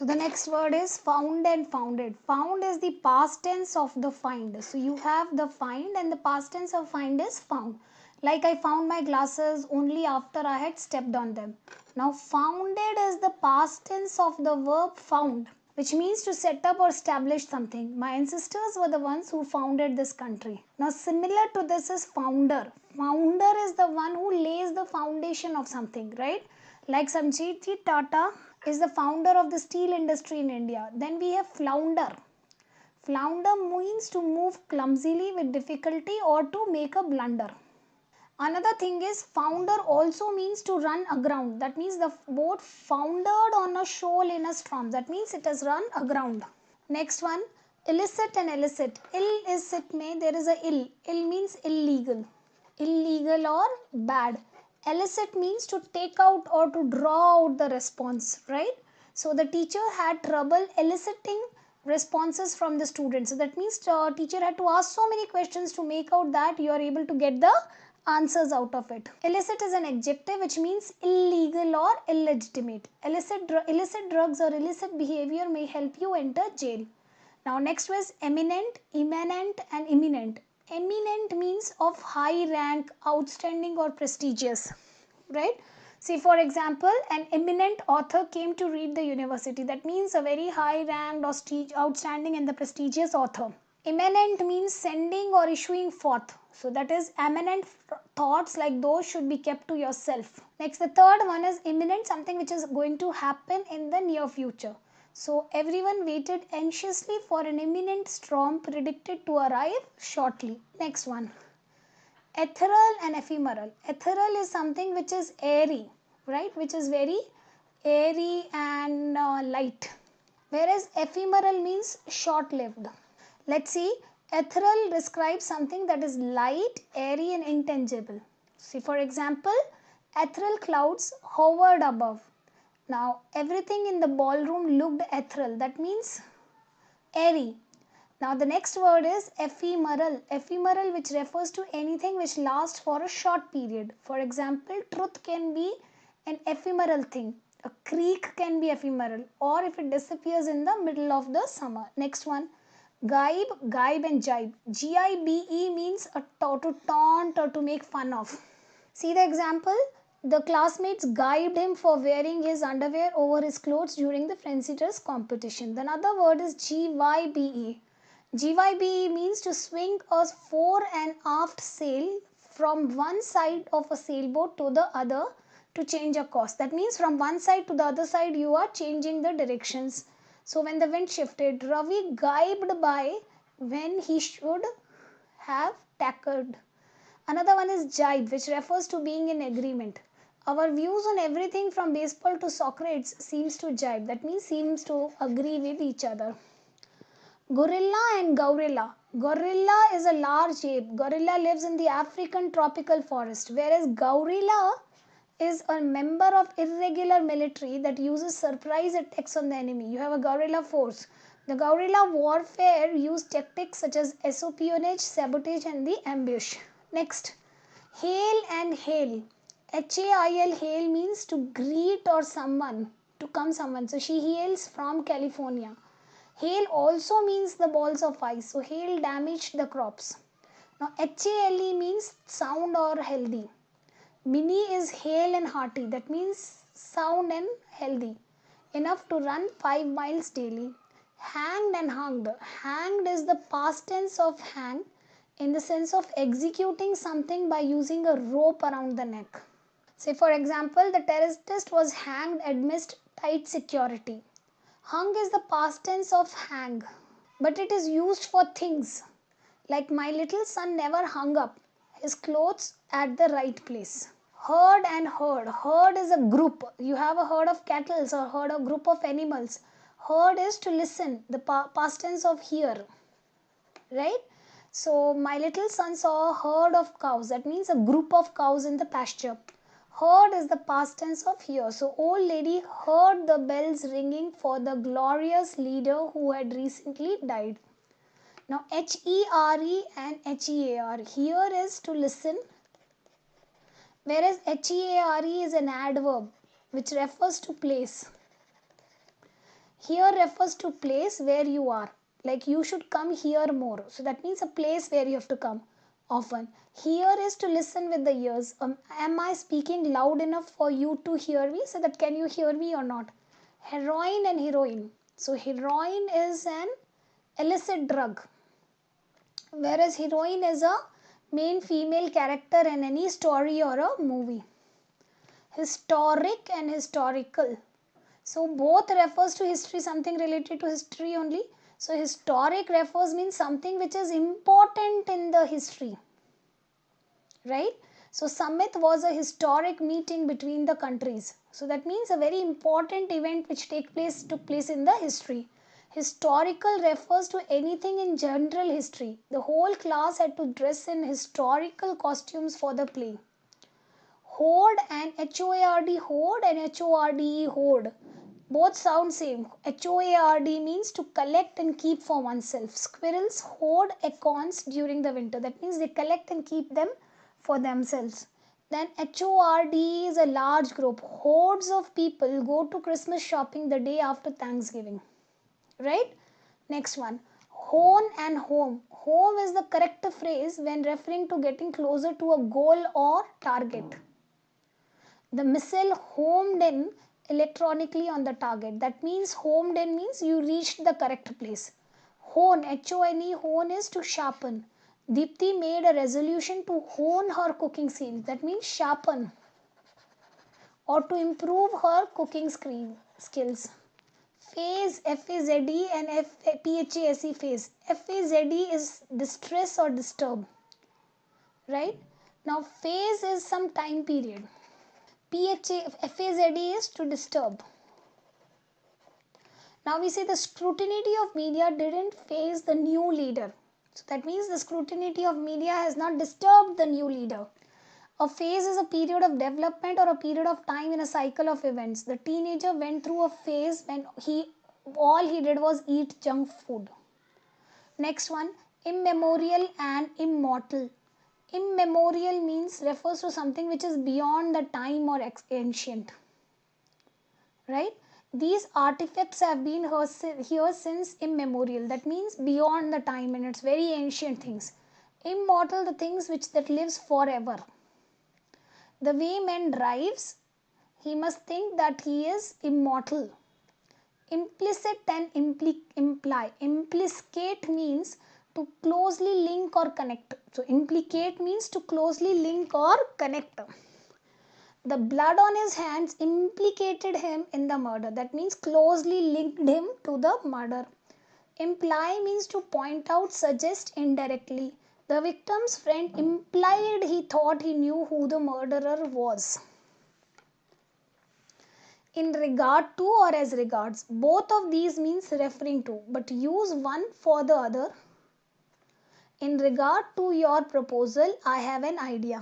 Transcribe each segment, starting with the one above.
So the next word is found and founded. Found is the past tense of the find. So you have the find and the past tense of find is found. Like I found my glasses only after I had stepped on them. Now founded is the past tense of the verb found, which means to set up or establish something. My ancestors were the ones who founded this country. Now similar to this is founder. Founder is the one who lays the foundation of something, right? Like Sanjeev Tata is the founder of the steel industry in India. Then we have flounder. Flounder means to move clumsily with difficulty or to make a blunder. Another thing is founder also means to run aground. That means the boat foundered on a shoal in a storm. That means it has run aground. Next one, illicit and illicit. Illicit mein there is a ill. Ill means illegal. Illegal or bad. Illicit means to take out or to draw out the response, right? So the teacher had trouble eliciting responses from the students. So that means the teacher had to ask so many questions to make out that you are able to get the answers out of it. Illicit is an adjective which means illegal or illegitimate. Illicit drugs or illicit behavior may help you enter jail. Now next was eminent, immanent and imminent. Eminent means of high rank, outstanding or prestigious, right? See, for example, an eminent author came to read the university. That means a very high ranked, outstanding and the prestigious author. Immanent means sending or issuing forth. So that is eminent thoughts like those should be kept to yourself. Next, the third one is imminent, something which is going to happen in the near future. So everyone waited anxiously for an imminent storm predicted to arrive shortly. Next one. Ethereal and ephemeral. Ethereal is something which is airy, right? Which is very airy and light. Whereas ephemeral means short-lived. Let's see. Ethereal describes something that is light, airy and intangible. See, for example, ethereal clouds hovered above. Now, everything in the ballroom looked ethereal. That means airy. Now, the next word is ephemeral. Ephemeral, which refers to anything which lasts for a short period. For example, truth can be an ephemeral thing. A creek can be ephemeral, or if it disappears in the middle of the summer. Next one. Gibe and jibe. G-I-B-E means to taunt or to make fun of. See the example? The classmates gibed him for wearing his underwear over his clothes during the fancy dress competition. The another word is G-Y-B-E. G-Y-B-E means to swing a fore and aft sail from one side of a sailboat to the other to change a course. That means from one side to the other side you are changing the directions. So when the wind shifted, Ravi gibed by when he should have tackled. Another one is jibe, which refers to being in agreement. Our views on everything from baseball to Socrates seems to jibe. That means seems to agree with each other. Gorilla and Gorilla. Gorilla is a large ape. Gorilla lives in the African tropical forest, whereas Gorilla is a member of irregular military that uses surprise attacks on the enemy. You have a guerrilla force. The guerrilla warfare used tactics such as espionage, sabotage and the ambush. Next, hail and hail. H-A-I-L, hail means to greet or someone, to come someone. So she hails from California. Hail also means the balls of ice. So hail damaged the crops. Now H-A-L-E means sound or healthy. Mini is hale and hearty. That means sound and healthy. Enough to run 5 miles daily. Hanged and hunged. Hanged is the past tense of hang in the sense of executing something by using a rope around the neck. Say for example, the terrorist was hanged amidst tight security. Hung is the past tense of hang, but it is used for things. Like my little son never hung up his clothes at the right place. Herd and herd. Herd is a group. You have a herd of cattle or herd or group of animals. Herd is to listen, the past tense of hear. Right? So my little son saw a herd of cows. That means a group of cows in the pasture. Heard is the past tense of hear. So old lady heard the bells ringing for the glorious leader who had recently died. Now H-E-R-E and H-E-A-R. Hear is to listen, whereas H-E-A-R-E is an adverb which refers to place. Here refers to place where you are. Like you should come here more. So that means a place where you have to come often. Here is to listen with the ears. Am I speaking loud enough for you to hear me? So that can you hear me or not? Heroine and heroine. So heroine is an illicit drug, whereas heroine is a main female character in any story or a movie. Historic and historical. So both refers to history, something related to history only. So historic refers means something which is important in the history, right? So summit was a historic meeting between the countries. So that means a very important event which took place in the history. Historical refers to anything in general history. The whole class had to dress in historical costumes for the play. Hoard and HOARD, hoard, and HORDE, hoard. Both sound same. HOARD means to collect and keep for oneself. Squirrels hoard acorns during the winter. That means they collect and keep them for themselves. Then HORD is a large group. Hordes of people go to Christmas shopping the day after Thanksgiving. Right? Next one. Hone and home. Home is the correct phrase when referring to getting closer to a goal or target. The missile homed in electronically on the target. That means homed in means you reached the correct place. Hone, H-O-N-E, hone is to sharpen. Deepthi made a resolution to hone her cooking skills. That means sharpen or to improve her cooking skills. Phase, F-A-Z-E and P-H-A-S-E, phase. F-A-Z-E is distress or disturb. Right? Now phase is some time period. F-A-Z-E is to disturb. Now we say the scrutiny of media didn't phase the new leader. So that means the scrutiny of media has not disturbed the new leader. A phase is a period of development or a period of time in a cycle of events. The teenager went through a phase when all he did was eat junk food. Next one, immemorial and immortal. Immemorial means refers to something which is beyond the time or ancient. Right? These artifacts have been here since immemorial. That means beyond the time, and it's very ancient things. Immortal, the things that lives forever. The way man drives, he must think that he is immortal. Implicit and imply. Implicate means to closely link or connect. So implicate means to closely link or connect. The blood on his hands implicated him in the murder. That means closely linked him to the murder. Imply means to point out, suggest indirectly. The victim's friend implied he thought he knew who the murderer was. In regard to or as regards. Both of these means referring to, but use one for the other. In regard to your proposal, I have an idea.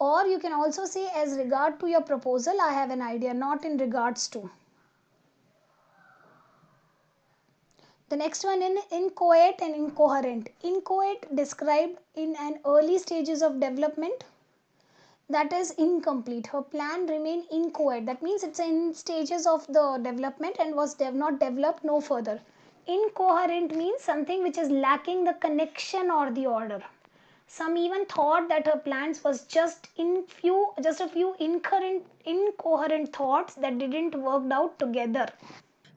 Or you can also say as regard to your proposal, I have an idea, not in regards to. The next one in inchoate and incoherent. Inchoate described in an early stages of development, that is incomplete. Her plan remained inchoate. That means it's in stages of the development and was not developed no further. Incoherent means something which is lacking the connection or the order. Some even thought that her plans was just a few incoherent thoughts that didn't work out together.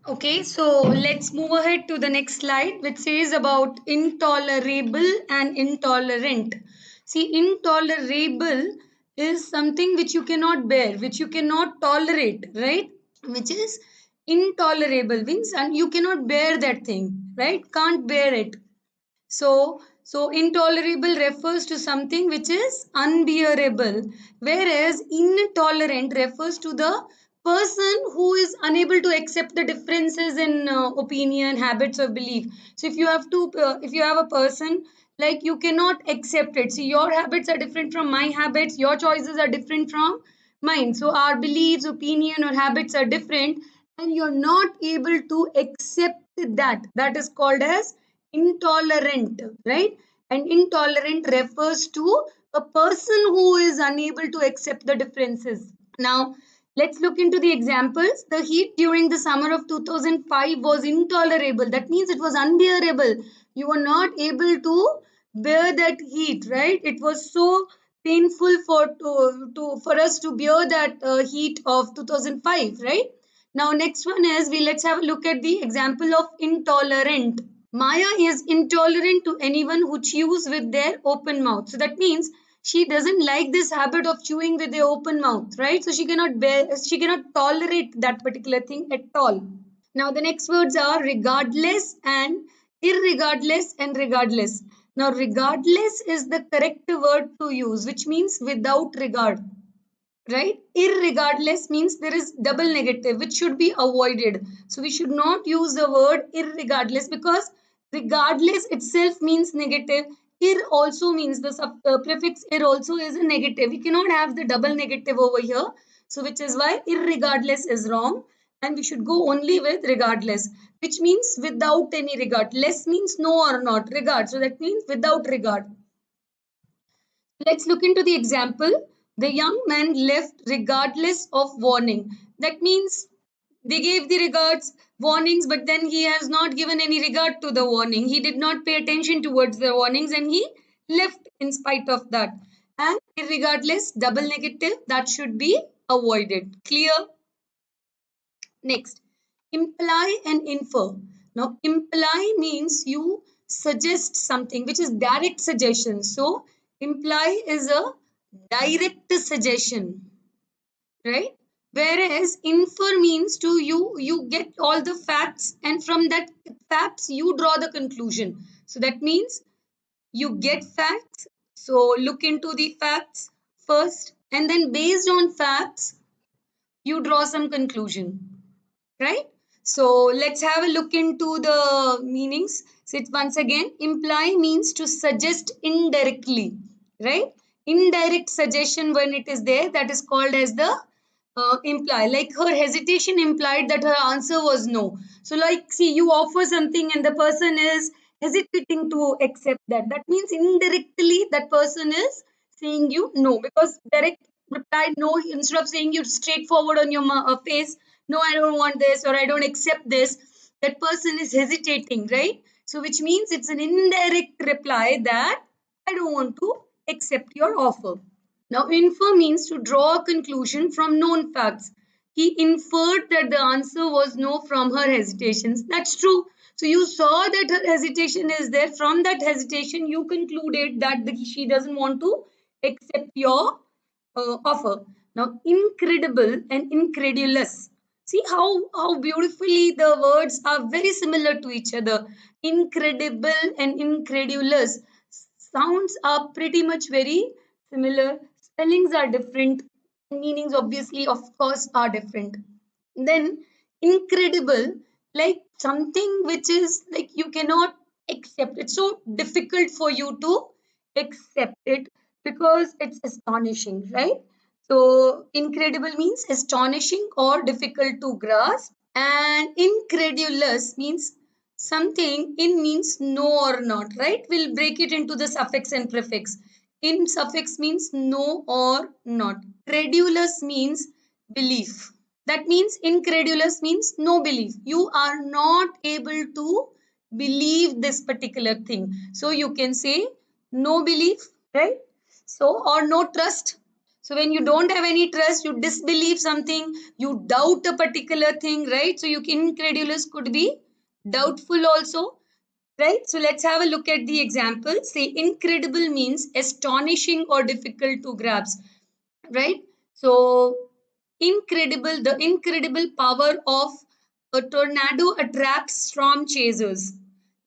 Okay, so let's move ahead to the next slide, which says about intolerable and intolerant. See, intolerable is something which you cannot bear, which you cannot tolerate, right? Which is intolerable means and you cannot bear that thing, right? Can't bear it. So intolerable refers to something which is unbearable, whereas intolerant refers to the person who is unable to accept the differences in opinion, habits, or belief. So if you have a person like you cannot accept it. See, your habits are different from my habits, your choices are different from mine. So our beliefs, opinion, or habits are different, and you're not able to accept that. That is called as intolerant, right? And intolerant refers to a person who is unable to accept the differences. Now Let's look into the examples. The heat during the summer of 2005 was intolerable. That means it was unbearable. You were not able to bear that heat, right? It was so painful for us to bear that heat of 2005, right? Now, next one is let's have a look at the example of intolerant. Maya is intolerant to anyone who chews with their open mouth. So that means she doesn't like this habit of chewing with their open mouth, right? So she cannot tolerate that particular thing at all. Now the next words are regardless and irregardless and regardless. Now regardless is the correct word to use, which means without regard, right? Irregardless means there is double negative which should be avoided, so we should not use the word irregardless, because regardless itself means negative. Ir also means the prefix ir also is a negative. We cannot have the double negative over here, so which is why irregardless is wrong, and we should go only with regardless, which means without any regard. Less means no or not, regard, so that means without regard. Let's look into the example. The young man left regardless of warning. That means they gave the regards warnings, but then he has not given any regard to the warning. He did not pay attention towards the warnings and he left in spite of that. And regardless, double negative, that should be avoided. Clear? Next, imply and infer. Now, imply means you suggest something, which is direct suggestion. So, imply is a direct suggestion, right? Whereas infer means to you get all the facts, and from that facts you draw the conclusion. So that means you get facts. So look into the facts first, and then based on facts, you draw some conclusion, right? So let's have a look into the meanings. So it once again, imply means to suggest indirectly, right? Indirect suggestion, when it is there, that is called as the imply. Like her hesitation implied that her answer was no. So like, see, you offer something and the person is hesitating to accept that. That means indirectly that person is saying you no, because direct replied no, instead of saying you straightforward on your face, no, I don't want this or I don't accept this, that person is hesitating, right? So which means it's an indirect reply that I don't want to accept your offer. Now infer means to draw a conclusion from known facts. He inferred that the answer was no from her hesitations. That's true. So you saw that her hesitation is there. From that hesitation you concluded that she doesn't want to accept your offer. Now, incredible and incredulous. See how beautifully the words are very similar to each other. Incredible and incredulous sounds are pretty much very similar. Spellings are different. Meanings, obviously, of course, are different. Then, incredible, like something which is like you cannot accept. It's so difficult for you to accept it because it's astonishing, right? So, incredible means astonishing or difficult to grasp, and incredulous means something. In means no or not, right? We'll break it into the suffix and prefix. In suffix means no or not. Credulous means belief. That means incredulous means no belief. You are not able to believe this particular thing. So you can say no belief, right? So, or no trust. So when you don't have any trust, you disbelieve something, you doubt a particular thing, right? So you can, incredulous could be doubtful also, right? So let's have a look at the example. Say incredible means astonishing or difficult to grasp, right? So incredible, the incredible power of a tornado attracts storm chasers.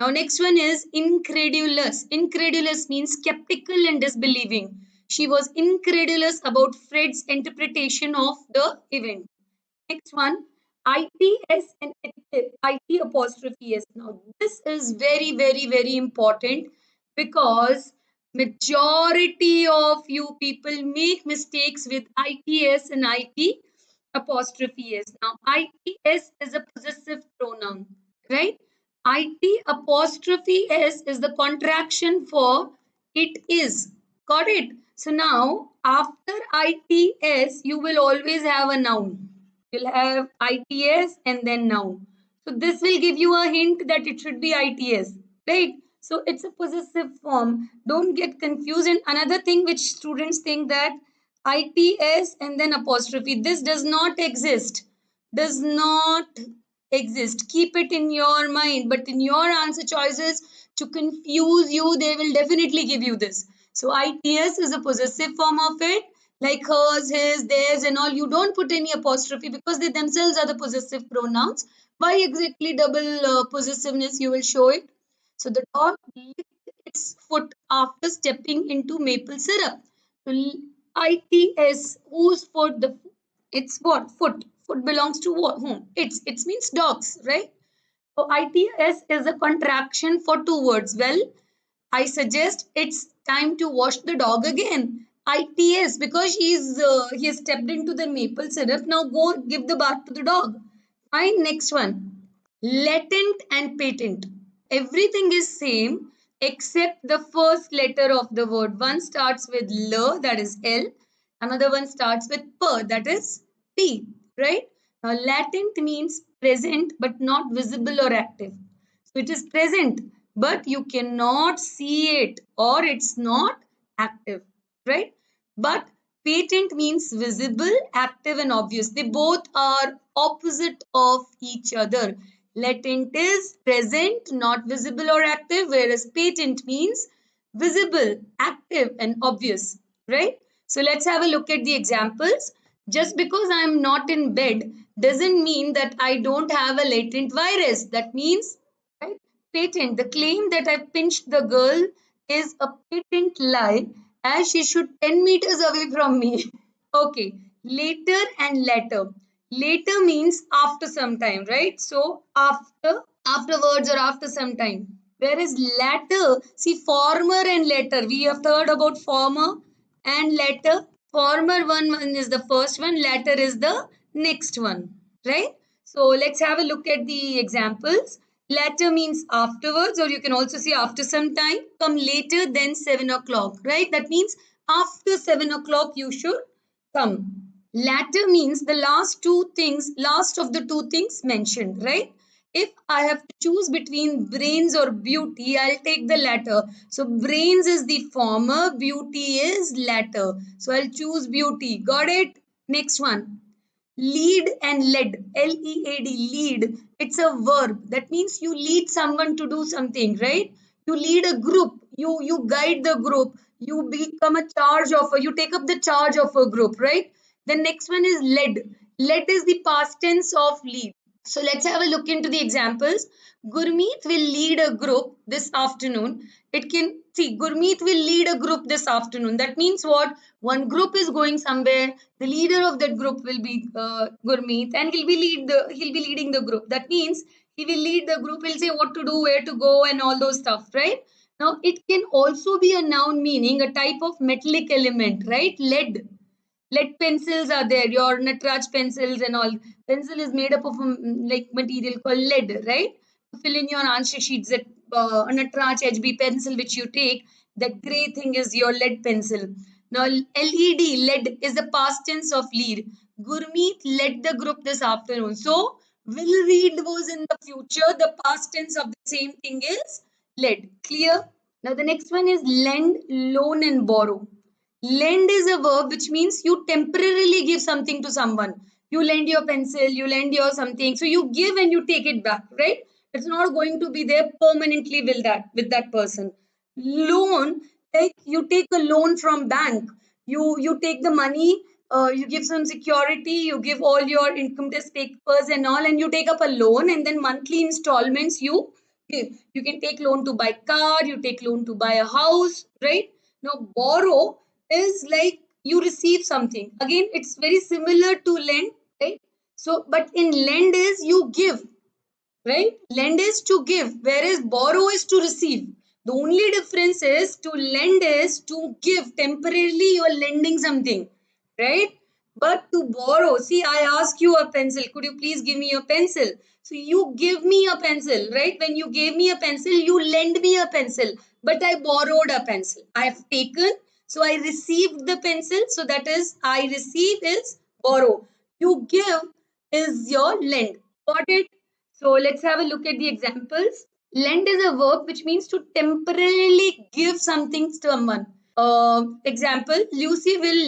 Now next one is incredulous. Incredulous means skeptical and disbelieving. She was incredulous about Fred's interpretation of the event. Next one, ITS and IT apostrophe S. Now, this is very, very, very important because majority of you people make mistakes with ITS and IT apostrophe S. Now, ITS is a possessive pronoun, right? IT apostrophe S is the contraction for it is. Got it? So now after ITS, you will always have a noun. You'll have ITS and then noun. So this will give you a hint that it should be ITS, right? So it's a possessive form. Don't get confused. And another thing which students think that ITS and then apostrophe, this does not exist. Does not exist. Keep it in your mind. But in your answer choices, to confuse you, they will definitely give you this. So ITS is a possessive form of it, like hers, his, theirs, and all. You don't put any apostrophe because they themselves are the possessive pronouns. Why exactly double possessiveness? You will show it. So the dog licked its foot after stepping into maple syrup. So ITS, whose foot? It's what? Foot. Foot belongs to what? Whom? It means dogs, right? So ITS is a contraction for two words. Well, I suggest it's time to wash the dog again. ITS, because he has stepped into the maple syrup. Now go give the bath to the dog. Fine, next one. Latent and patent. Everything is same except the first letter of the word. One starts with L, that is L. Another one starts with P, that is P, right? Now, latent means present but not visible or active. So it is present, but you cannot see it or it's not active, right? But patent means visible, active, and obvious. They both are opposite of each other. Latent is present, not visible or active, whereas patent means visible, active, and obvious, right? So let's have a look at the examples. Just because I am not in bed doesn't mean that I don't have a latent virus. That means, right? Patent. The claim that I pinched the girl is a patent lie as she should 10 meters away from me. Okay, later and later. Later means after some time, right? So afterwards or after some time. Whereas latter, see former and later. We have heard about former and latter. Former one is the first one, latter is the next one, right? So let's have a look at the examples. Later means afterwards, or you can also say after some time. Come later than 7 o'clock, right? That means after 7 o'clock you should come. Latter means the last of the two things mentioned, right? If I have to choose between brains or beauty, I'll take the latter. So brains is the former, beauty is latter. So I'll choose beauty. Got it? Next one. Lead and led, Lead, lead. It's a verb. That means you lead someone to do something, right? You lead a group. You guide the group. You become a charge of you take up the charge of a group, right? The next one is led. Led is the past tense of lead. So let's have a look into the examples. Gurmeet will lead a group this afternoon. It can see Gurmeet will lead a group this afternoon. That means what? One group is going somewhere. The leader of that group will be Gurmeet, and he'll be leading the group. That means he will lead the group. He'll say what to do, where to go, and all those stuff, right? Now it can also be a noun meaning a type of metallic element, right? Lead pencils are there, your Natraj pencils and all. Pencil is made up of like material called lead, right? To fill in your answer sheets, that Natraj HB pencil which you take, that gray thing is your lead pencil. Now LED, lead is the past tense of lead. Gurmeet led the group this afternoon. So will read was in the future, the past tense of the same thing is led. Clear? Now the next one is lend, loan, and borrow. Lend is a verb which means you temporarily give something to someone. You lend your pencil, you lend your something. So you give and you take it back, right? It's not going to be there permanently with that person. Loan, like you take a loan from bank. You take the money, you give some security, you give all your income tax papers and all, and you take up a loan, and then monthly installments you give. You can take loan to buy car, you take loan to buy a house, right? Now borrow is like you receive something. Again, it's very similar to lend, right? So, but in lend is you give, right? Lend is to give, whereas borrow is to receive. The only difference is to lend is to give. Temporarily, you are lending something, right? But to borrow, see, I ask you a pencil. Could you please give me a pencil? So you give me a pencil, right? When you gave me a pencil, you lend me a pencil, but I borrowed a pencil. I have taken So I received the pencil. So that is I receive is borrow. You give is your lend. Got it? So let's have a look at the examples. Lend is a verb which means to temporarily give something to someone. Example, Lucy will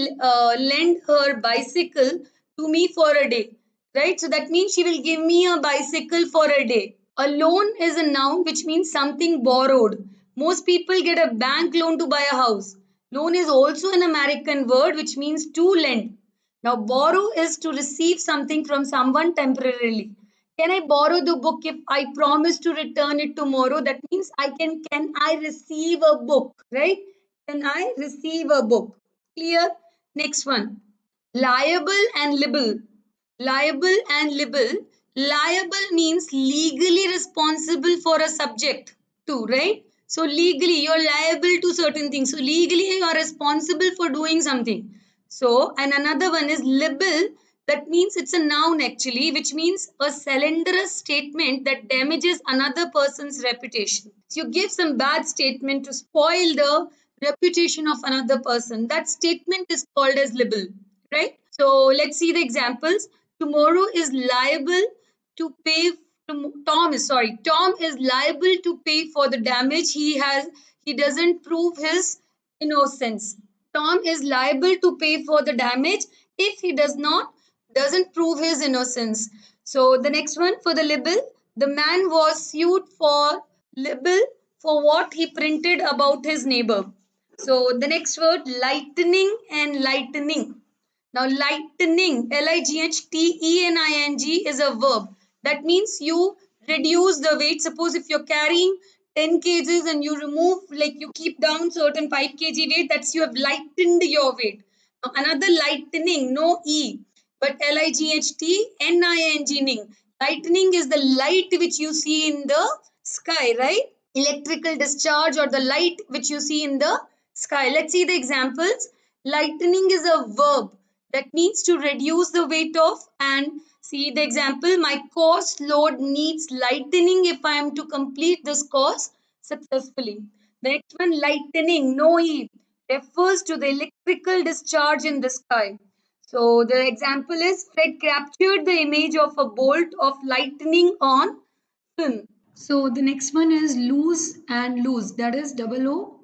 lend her bicycle to me for a day. Right? So that means she will give me a bicycle for a day. A loan is a noun which means something borrowed. Most people get a bank loan to buy a house. Loan is also an American word which means to lend. Now, borrow is to receive something from someone temporarily. Can I borrow the book if I promise to return it tomorrow? That means can I receive a book, right? Can I receive a book? Clear? Next one. Liable and libel. Liable and libel. Liable means legally responsible for a subject too, right? So legally you're liable to certain things. So legally you are responsible for doing something. So, and another one is libel. That means it's a noun actually, which means a slanderous statement that damages another person's reputation. So you give some bad statement to spoil the reputation of another person. That statement is called as libel, right? So let's see the examples. Tomorrow is liable to pay. Tom is liable to pay for the damage he doesn't prove his innocence. Tom is liable to pay for the damage if he doesn't prove his innocence. So the next one for the libel, the man was sued for libel for what he printed about his neighbor. So the next word, lightning and lightning. Now, lightening, Lightening, is a verb. That means you reduce the weight. Suppose if you're carrying 10 kgs and you remove, like you keep down certain 5 kg weight, that's you have lightened your weight. Now, another lightening, no E, but Lightning. Lightning is the light which you see in the sky, right? Electrical discharge or the light which you see in the sky. Let's see the examples. Lightening is a verb that means to reduce the weight of, and see the example. My course load needs lightening if I am to complete this course successfully. The next one, lightning, no E, refers to the electrical discharge in the sky. So the example is Fred captured the image of a bolt of lightning on film. So the next one is loose and loose. That is Loose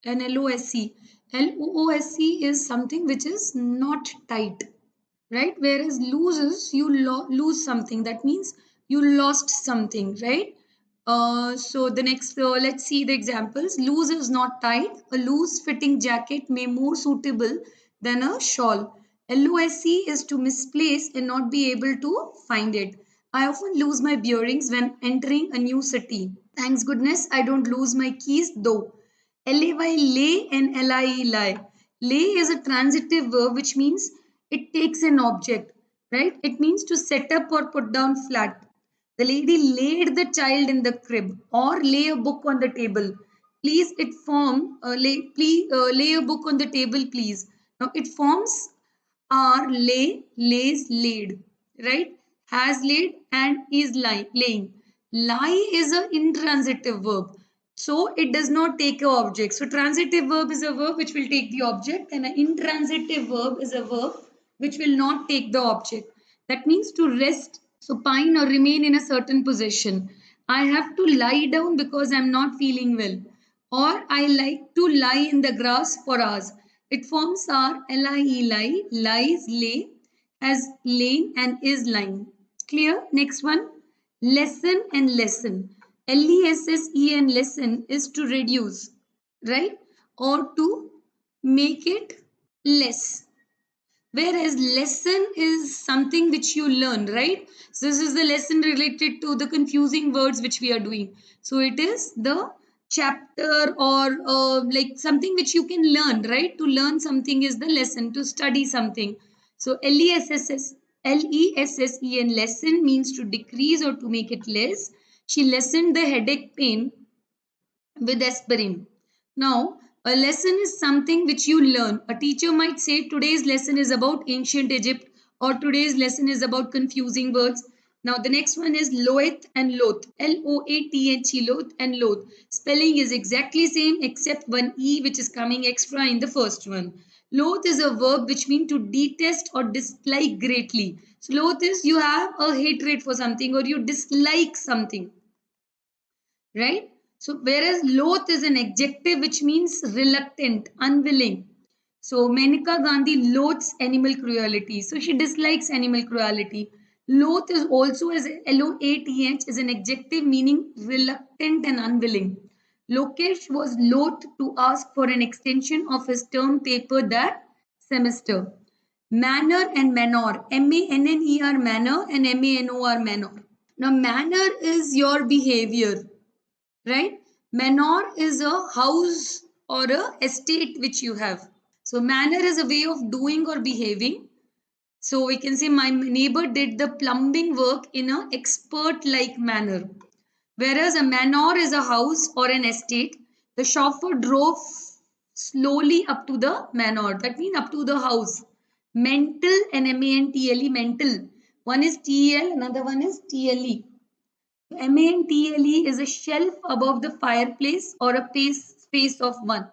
and LOSE. LOOSE is something which is not tight, right? Whereas loose is you lose something. That means you lost something, right? So the next, let's see the examples. Loose is not tight. A loose fitting jacket may more suitable than a shawl. LOSE is to misplace and not be able to find it. I often lose my bearings when entering a new city. Thanks goodness I don't lose my keys though. Lay and lie. Lay is a transitive verb which means it takes an object, right? It means to set up or put down flat. The lady laid the child in the crib or lay a book on the table. Please, it form lay a book on the table, please. Now it forms are lays, laid, right? Has laid and is laying. Lie is an intransitive verb. So it does not take a object. So transitive verb is a verb which will take the object, and an intransitive verb is a verb which will not take the object. That means to rest, supine or remain in a certain position. I have to lie down because I'm not feeling well. Or I like to lie in the grass for hours. It forms are lie, lies, lay, has lain and is lying. Clear? Next one. Lesson and lesson. LESSEN lesson is to reduce, right? Or to make it less. Whereas lesson is something which you learn, right? So this is the lesson related to the confusing words which we are doing. So it is the chapter or like something which you can learn, right? To learn something is the lesson, to study something. So LESSEN lesson means to decrease or to make it less. She lessened the headache pain with aspirin. Now, a lesson is something which you learn. A teacher might say today's lesson is about ancient Egypt or today's lesson is about confusing words. Now the next one is loath and loath. L-O-A-T-H-E, loath and loath. Spelling is exactly same except one E which is coming extra in the first one. Loath is a verb which means to detest or dislike greatly. So loath is you have a hatred for something or you dislike something, right? So whereas loath is an adjective which means reluctant, unwilling. So Menaka Gandhi loathes animal cruelty. So she dislikes animal cruelty. Loath is also as L-O-A-T-H is an adjective meaning reluctant and unwilling. Lokesh was loath to ask for an extension of his term paper that semester. Manner and manor. M-A-N-N-E-R manner and M-A-N-O-R manor. Now manner is your behavior, right? Manor is a house or a estate which you have. So manner is a way of doing or behaving. So we can say my neighbor did the plumbing work in an expert like manner. Whereas a manor is a house or an estate, the chauffeur drove slowly up to the manor. That means up to the house. Mental and M-A-N-T-L-E, mental. One is T-L, another one is T-L-E. Mantle is a shelf above the fireplace or a space of one.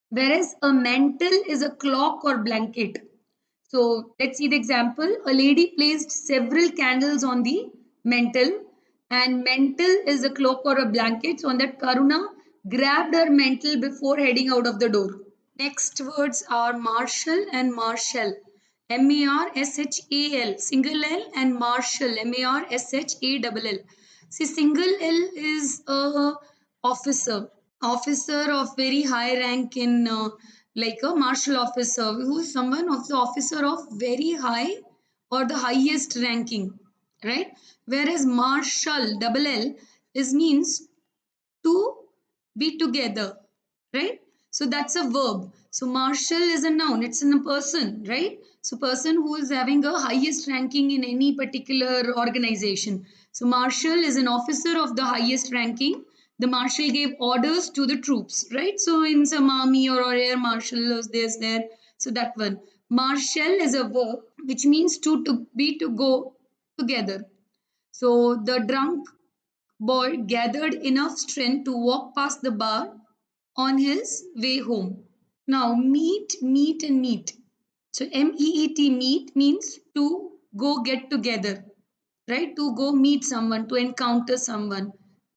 Whereas a mantle is a clock or blanket. So let's see the example. A lady placed several candles on the mantle, and mantle is a cloak or a blanket. So on that, Karuna grabbed her mantle before heading out of the door. Next words are Marshall and Marshall. M-A-R-S-H-A-L, single L, and Marshall, M-A-R-S-H-A-L-L. See, single L is a officer of very high rank in like a martial officer who is someone of the officer of very high or the highest ranking, right? Whereas marshal double L is means to be together, right? So that's a verb. So marshal is a noun, it's in a person, right? So person who is having a highest ranking in any particular organization. So marshal is an officer of the highest ranking. The marshal gave orders to the troops, right? So in some army or air marshal was there. So that one. Marshal is a verb which means to be to go together. So the drunk boy gathered enough strength to walk past the bar on his way home. Now, meet, and meet. So, MEET, meet means to go get together, right? To go meet someone, to encounter someone.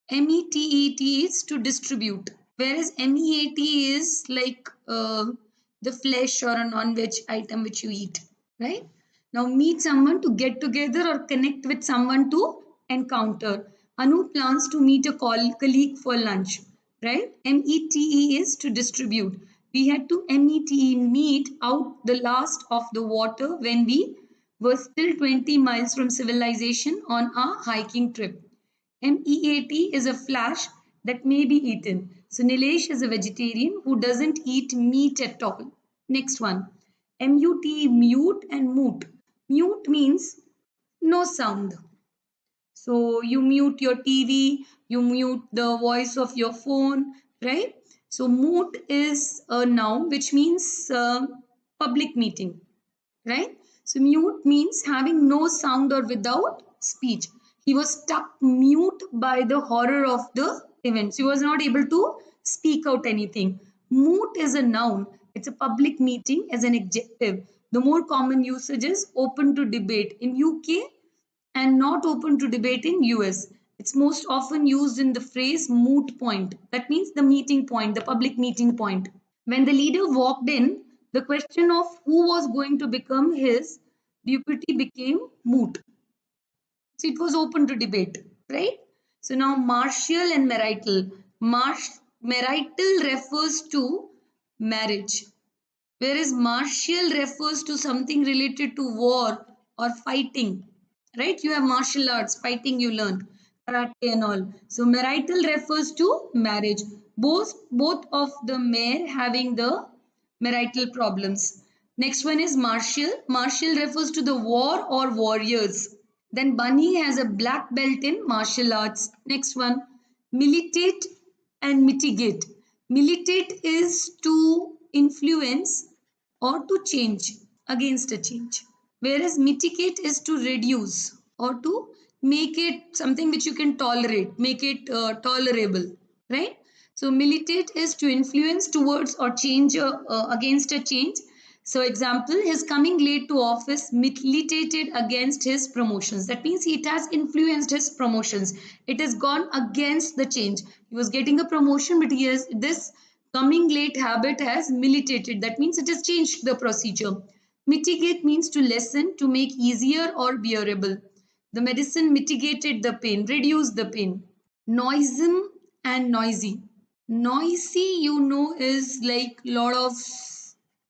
METET is to distribute, whereas MEAT is like the flesh or a non-veg item which you eat, right? Now meet someone to get together or connect with someone to encounter. Anu plans to meet a colleague for lunch, right? METE is to distribute. We had to METE, meet out the last of the water when we were still 20 miles from civilization on a hiking trip. MEAT is a flash that may be eaten. So Nilesh is a vegetarian who doesn't eat meat at all. Next one. MUT, mute and moot. Mute means no sound. So you mute your TV, you mute the voice of your phone, right? So moot is a noun which means public meeting, right? So mute means having no sound or without speech. He was stuck mute by the horror of the events. He was not able to speak out anything. Moot is a noun. It's a public meeting as an adjective. The more common usage is open to debate. In UK, and not open to debate in US. It's most often used in the phrase moot point. That means the meeting point, the public meeting point. When the leader walked in, the question of who was going to become his deputy became moot. So it was open to debate, right? So now martial and marital. Marital refers to marriage, whereas martial refers to something related to war or fighting, right? You have martial arts, fighting you learn, karate and all. So marital refers to marriage. Both of the mare having the marital problems. Next one is martial. Martial refers to the war or warriors. Then Bunny has a black belt in martial arts. Next one, militate and mitigate. Militate is to influence or to change against a change, whereas mitigate is to reduce or to make it something which you can tolerate, make it tolerable, right? So militate is to influence towards or change against a change. So example, his coming late to office militated against his promotions. That means it has influenced his promotions. It has gone against the change. He was getting a promotion, but he has this coming late habit has militated. That means it has changed the procedure. Mitigate means to lessen, to make easier or bearable. The medicine mitigated the pain, reduced the pain. Noisome and noisy. Noisy, is like lot of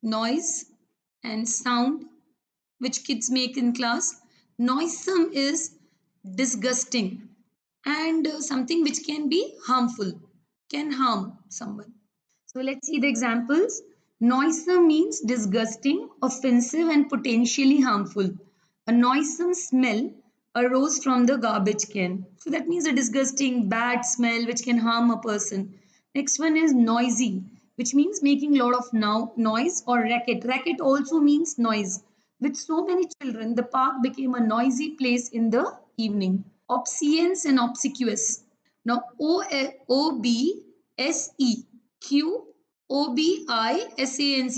noise and sound which kids make in class. Noisome is disgusting and something which can be harmful, can harm someone. So let's see the examples. Noisome means disgusting, offensive, and potentially harmful. A noisome smell arose from the garbage can. So that means a disgusting, bad smell which can harm a person. Next one is noisy, which means making a lot of noise or racket. Racket also means noise. With so many children, the park became a noisy place in the evening. Obscenes and obsequious. Now, OBSEQOBISANC,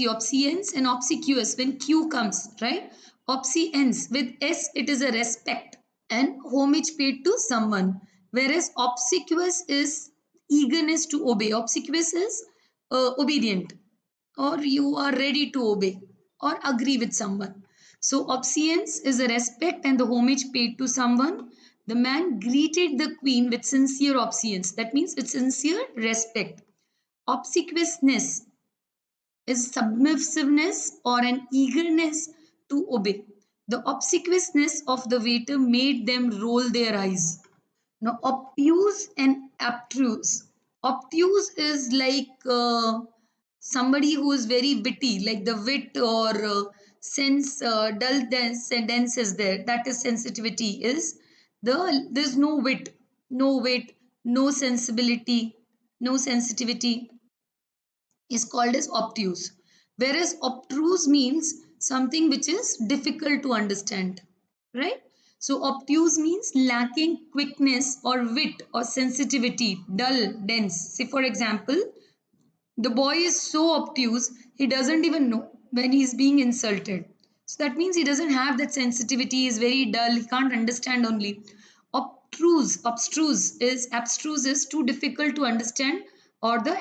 obscenes and obsequious when Q comes, right? Obscenes with S, it is a respect and homage paid to someone, whereas obsequious is eagerness to obey. Obsequious is obedient, or you are ready to obey or agree with someone. So, obedience is a respect and the homage paid to someone. The man greeted the queen with sincere obedience. That means with sincere respect. Obsequiousness is submissiveness or an eagerness to obey. The obsequiousness of the waiter made them roll their eyes. Now, obtuse and abstruse. Obtuse is like somebody who is very witty, like the wit or sense, dull dense is there. That is sensitivity. Is there's no wit, no sensibility, no sensitivity is called as obtuse. Whereas obtruse means something which is difficult to understand, right? So obtuse means lacking quickness or wit or sensitivity, dull, dense. Say for example, the boy is so obtuse, he doesn't even know when he's being insulted. So that means he doesn't have that sensitivity, he's very dull, he can't understand only. Abstruse is too difficult to understand for the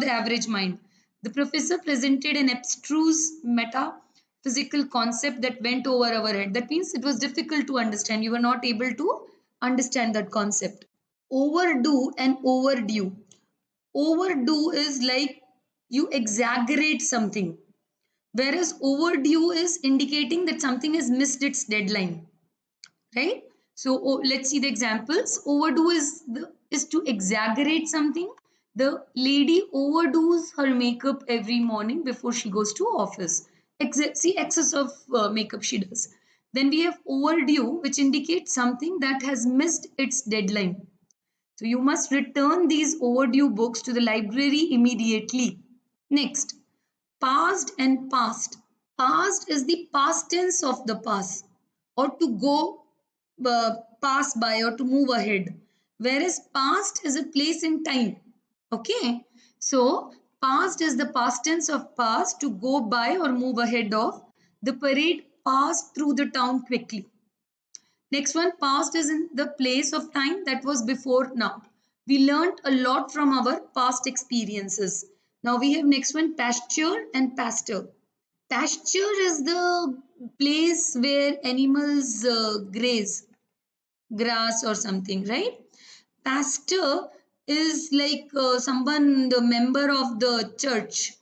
average mind. The professor presented an abstruse metaphysical concept that went over our head. That means it was difficult to understand. You were not able to understand that concept. Overdo and overdue. Overdo is like you exaggerate something, whereas overdue is indicating that something has missed its deadline, right? So let's see the examples. Overdo is to exaggerate something. The lady overdoes her makeup every morning before she goes to office. See excess of makeup she does. Then we have overdue, which indicates something that has missed its deadline. So you must return these overdue books to the library immediately. Next, past and past. Past is the past tense of the past, or to go pass by or to move ahead. Whereas past is a place in time. Okay. So past is the past tense of past, to go by or move ahead of. The parade passed through the town quickly. Next one, past is in the place of time that was before now. We learned a lot from our past experiences. Now we have next one, pasture and pasture. Pasture is the place where animals graze, grass or something, right? Pastor is like someone, the member of the church.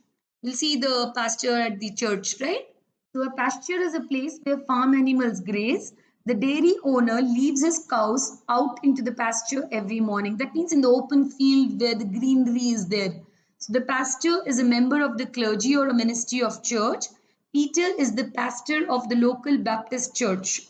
We'll see the pasture at the church, right? So a pasture is a place where farm animals graze. The dairy owner leaves his cows out into the pasture every morning. That means in the open field where the greenery is there. So the pastor is a member of the clergy or a ministry of church. Peter is the pastor of the local Baptist church.